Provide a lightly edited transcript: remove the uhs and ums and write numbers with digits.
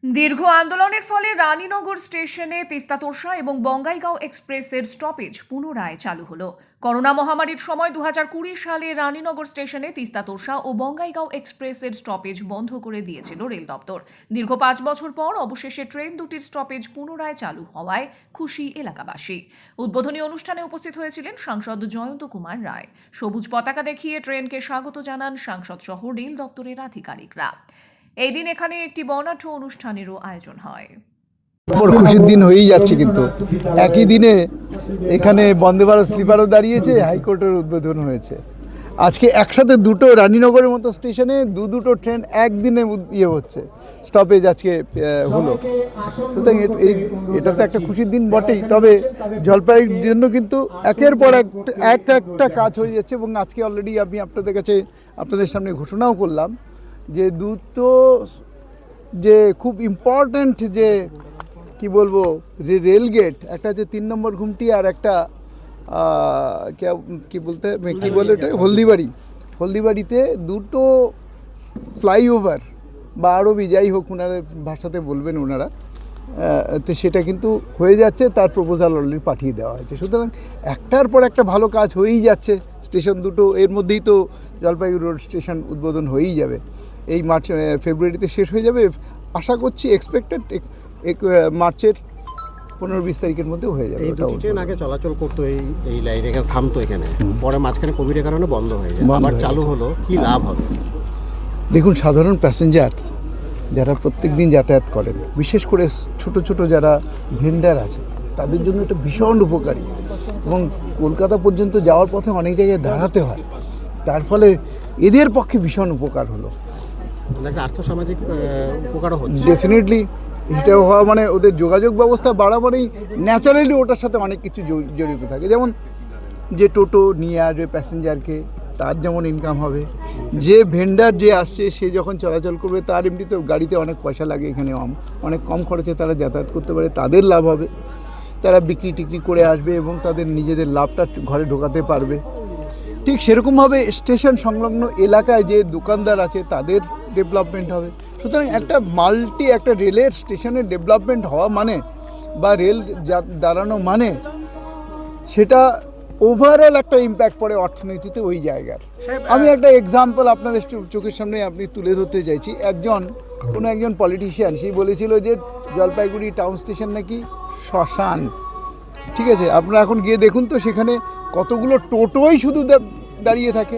দীর্ঘ আন্দোলনের ফলে রানীনগর স্টেশনে তিস্তা তোরসা এবং বঙ্গাইগাঁও এক্সপ্রেসের স্টপেজ পুনরায় চালু হলো। করোনা মহামারীর সময় 2020 সালে রানীনগর স্টেশনে তিস্তা তোরসা ও বঙ্গাইগাঁও এক্সপ্রেসের স্টপেজ বন্ধ করে দিয়েছিল রেল দপ্তর। দীর্ঘ 5 বছর পর অবশেষে ট্রেন দুটির স্টপেজ পুনরায় চালু হওয়ায় খুশি এলাকাবাসী। উদ্বোধনী অনুষ্ঠানে উপস্থিত হয়েছিলেন সাংসদ জয়ন্ত কুমার রায়। সবুজ পতাকা দেখিয়ে ট্রেনকে স্বাগত জানান সাংসদ সহ রেল দপ্তরের আধিকারিকরা। এই দিন এখানে একটি বর্ণাঢ্য অনুষ্ঠানেরও আয়োজন হয়। খুশির দিন হয়েই যাচ্ছে, কিন্তু একই দিনে এখানে বন্দে ভারত স্লিপারও দাঁড়িয়েছে, হাইকোর্টের উদ্বোধন হয়েছে। আজকে একসাথে দুটো রানীনগরের মতো স্টেশনে দুটো ট্রেন একদিনে হচ্ছে, স্টপেজ আজকে হলো। সুতরাং এটা তো একটা খুশির দিন বটেই, তবে জলপাইগুড়ির জন্য কিন্তু একের পর একটা কাজ হয়ে যাচ্ছে এবং আজকে অলরেডি আমি আপনাদের সামনে ঘোষণাও করলাম যে দুটো যে খুব ইম্পর্ট্যান্ট যে কি বলবো রেল গেট, একটা হচ্ছে 3 নম্বর ঘুমটি আর একটা কি বলে এটা হলদিবাড়িতে দুটো ফ্লাইওভার বা আরবি যাই হোক ওনাদের ভাষাতে বলবেন ওনারা, তো সেটা কিন্তু হয়ে যাচ্ছে, তার প্রপোজাল অলরেডি পাঠিয়ে দেওয়া হয়েছে। সুতরাং একটার পর একটা ভালো কাজ হয়েই যাচ্ছে। স্টেশন দুটো এর মধ্যেই তো জলপাইগুড়ি রোড স্টেশন উদ্বোধন হয়েই যাবে, এই ফেব্রুয়ারিতে শেষ হয়ে যাবে আশা করছি। এক্সপেক্টেড মার্চের 15-20 তারিখের মধ্যে হয়ে যাবে। ট্রেন আগে চলাচল করতো এই লাইনে, এখানে থামতো, এখানে পরে মাঝখানে কোভিডের কারণে বন্ধ হয়ে যায়, আবার চালু হলো, কি লাভ হবে? দেখুন, সাধারণ প্যাসেঞ্জার যারা প্রত্যেক দিন যাতায়াত করেন, বিশেষ করে ছোট ছোট যারা ভেন্ডার আছে, তাদের জন্য এটা ভীষণ উপকারী এবং কলকাতা পর্যন্ত যাওয়ার পথে অনেক জায়গায় দাঁড়াতে হয়, তার ফলে এদের পক্ষে ভীষণ উপকার হলো। আর্থসামাজিক উপকারও হচ্ছে ডেফিনেটলি। এটা হওয়া মানে ওদের যোগাযোগ ব্যবস্থা বাড়াবারই ন্যাচারালি ওটার সাথে অনেক কিছু জড়িত থাকে। যেমন যে টোটো নিয়ে আসবে প্যাসেঞ্জারকে, তার যেমন ইনকাম হবে, যে ভেন্ডার যে আসছে সে যখন চলাচল করবে তার এমনিতে গাড়িতে অনেক পয়সা লাগে, এখানে অনেক কম খরচে তারা যাতায়াত করতে পারে, তাদের লাভ হবে, তারা বিক্রি টিক্রি করে আসবে এবং তাদের নিজেদের লাভটা ঘরে ঢোকাতে পারবে। ঠিক সেরকমভাবে স্টেশন সংলগ্ন এলাকায় যে দোকানদার আছে তাদের ডেভেলপমেন্ট হবে। সুতরাং একটা রেলের স্টেশনের ডেভেলপমেন্ট হওয়া মানে বা রেল দাঁড়ানো মানে সেটা ওভারঅল একটা ইম্প্যাক্ট পড়ে অর্থনীতিতে ওই জায়গার। আমি একটা এক্সাম্পল আপনাদের চোখের সামনে তুলে ধরতে চাইছি। কোনো একজন পলিটিশিয়ান সে বলেছিল যে জলপাইগুড়ি টাউন স্টেশন নাকি শ্মশান। ঠিক আছে, আপনারা এখন গিয়ে দেখুন তো সেখানে কতগুলো টোটোই শুধু দাঁড়িয়ে থাকে।